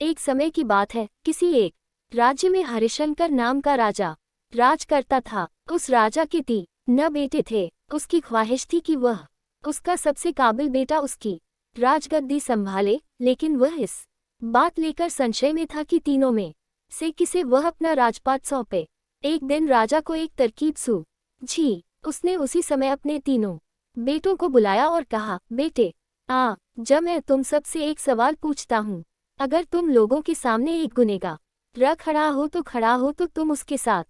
एक समय की बात है, किसी एक राज्य में हरिशंकर नाम का राजा राज करता था। उस राजा के 3 बेटे थे। उसकी ख्वाहिश थी कि वह उसका सबसे काबिल बेटा उसकी राजगद्दी संभाले, लेकिन वह इस बात लेकर संशय में था कि तीनों में से किसे वह अपना राजपाट सौंपे। एक दिन राजा को एक तरकीब सूझी। उसने उसी समय अपने तीनों बेटों को बुलाया और कहा, बेटे जब मैं तुम सबसे एक सवाल पूछता हूँ, अगर तुम लोगों के सामने एक गुनहगार खड़ा हो तो तुम उसके साथ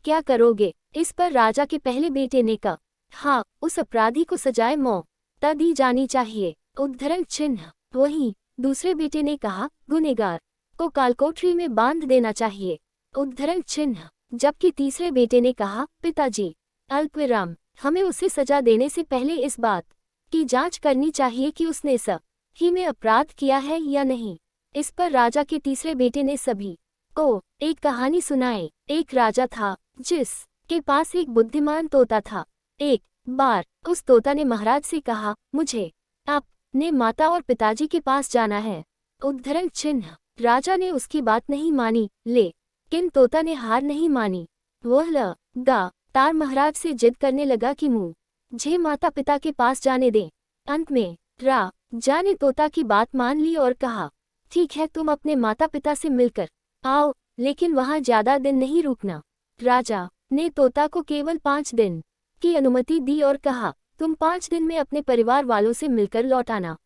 क्या करोगे? इस पर राजा के पहले बेटे ने कहा, हाँ, उस अपराधी को सजाए मौत दी जानी चाहिए। उद्धरण चिन्ह। वहीं दूसरे बेटे ने कहा, गुनहगार को कालकोठरी में बांध देना चाहिए। उद्धरण चिन्ह। जबकि तीसरे बेटे ने कहा, पिताजी, अल्पविराम, हमें उसे सजा देने से पहले इस बात की जांच करनी चाहिए कि उसने सही में अपराध किया है या नहीं। इस पर राजा के तीसरे बेटे ने सभी को एक कहानी सुनाई। एक राजा था जिसके पास एक बुद्धिमान तोता था। एक बार उस तोता ने महाराज से कहा, मुझे अपने माता और पिताजी के पास जाना है। उद्धरण चिन्ह। राजा ने उसकी बात नहीं मानी, लेकिन तोता ने हार नहीं मानी। वह लगातार महाराज से जिद करने लगा कि मुझे माता पिता के पास जाने दें। अंत में राजा ने तोता की बात मान ली और कहा, ठीक है, तुम अपने माता पिता से मिलकर आओ, लेकिन वहां ज्यादा दिन नहीं रुकना। राजा ने तोता को केवल 5 दिन की अनुमति दी और कहा, तुम 5 दिन में अपने परिवार वालों से मिलकर लौट आना।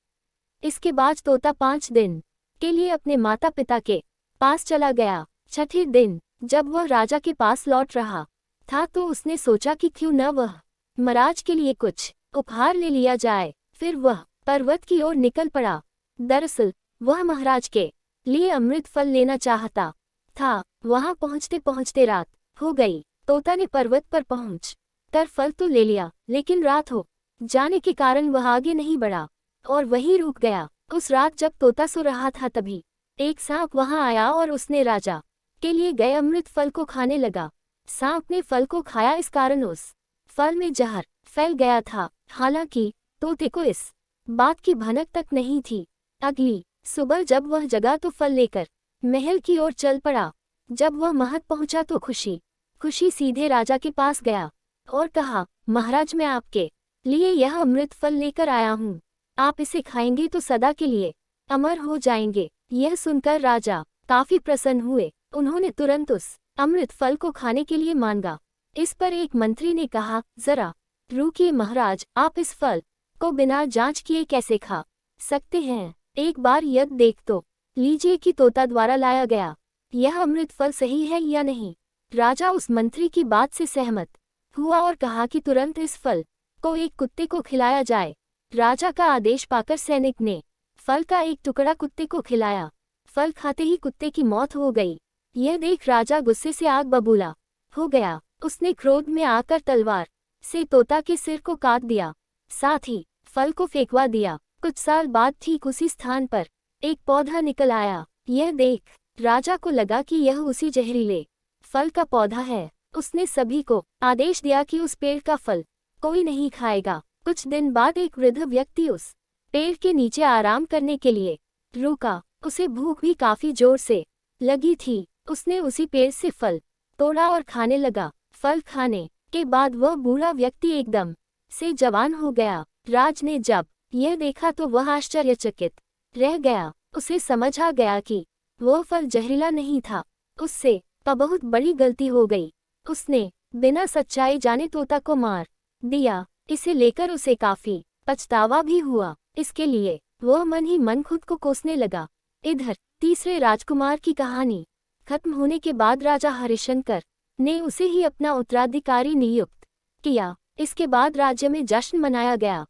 इसके बाद तोता 5 दिन के लिए अपने माता पिता के पास चला गया। छठे दिन जब वह राजा के पास लौट रहा था तो उसने सोचा कि क्यों न वह महाराज के लिए कुछ उपहार ले लिया जाए। फिर वह पर्वत की ओर निकल पड़ा। दरअसल वह महाराज के लिए अमृत फल लेना चाहता था। वहां पहुंचते पहुंचते रात हो गई। तोता ने पर्वत पर पहुंच कर फल तो ले लिया, लेकिन रात हो जाने के कारण वह आगे नहीं बढ़ा और वहीं रुक गया। उस रात जब तोता सो रहा था तभी एक सांप वहां आया और उसने राजा के लिए गए अमृत फल को खाने लगा। सांप ने फल को खाया, इस कारण उस फल में जहर फैल गया था। हालांकि तोते को इस बात की भनक तक नहीं थी। अगली सुबह जब वह जगा तो फल लेकर महल की ओर चल पड़ा। जब वह महल पहुंचा तो खुशी खुशी सीधे राजा के पास गया और कहा, महाराज, मैं आपके लिए यह अमृत फल लेकर आया हूँ। आप इसे खाएंगे तो सदा के लिए अमर हो जाएंगे। यह सुनकर राजा काफी प्रसन्न हुए। उन्होंने तुरंत उस अमृत फल को खाने के लिए मांगा। इस पर एक मंत्री ने कहा, जरा रुकिए महाराज, आप इस फल को बिना जांच किए कैसे खा सकते हैं? एक बार यह देख तो लीजिए कि तोता द्वारा लाया गया यह अमृत फल सही है या नहीं। राजा उस मंत्री की बात से सहमत हुआ और कहा कि तुरंत इस फल को एक कुत्ते को खिलाया जाए। राजा का आदेश पाकर सैनिक ने फल का एक टुकड़ा कुत्ते को खिलाया। फल खाते ही कुत्ते की मौत हो गई। यह देख राजा गुस्से से आग बबूला हो गया। उसने क्रोध में आकर तलवार से तोता के सिर को काट दिया, साथ ही फल को फेंकवा दिया। कुछ साल बाद ठीक उसी स्थान पर एक पौधा निकल आया। यह देख राजा को लगा कि यह उसी जहरीले फल का पौधा है। उसने सभी को आदेश दिया कि उस पेड़ का फल कोई नहीं खाएगा। कुछ दिन बाद एक वृद्ध व्यक्ति उस पेड़ के नीचे आराम करने के लिए रुका। उसे भूख भी काफी जोर से लगी थी। उसने उसी पेड़ से फल तोड़ा और खाने लगा। फल खाने के बाद वह बूढ़ा व्यक्ति एकदम से जवान हो गया। राज ने जब यह देखा तो वह आश्चर्यचकित रह गया। उसे समझ आ गया कि वह फल जहरीला नहीं था। उससे बहुत बड़ी गलती हो गई। उसने बिना सच्चाई जाने तोता को मार दिया। इसे लेकर उसे काफी पछतावा भी हुआ। इसके लिए वह मन ही मन खुद को कोसने लगा। इधर तीसरे राजकुमार की कहानी खत्म होने के बाद राजा हरिशंकर ने उसे ही अपना उत्तराधिकारी नियुक्त किया। इसके बाद राज्य में जश्न मनाया गया।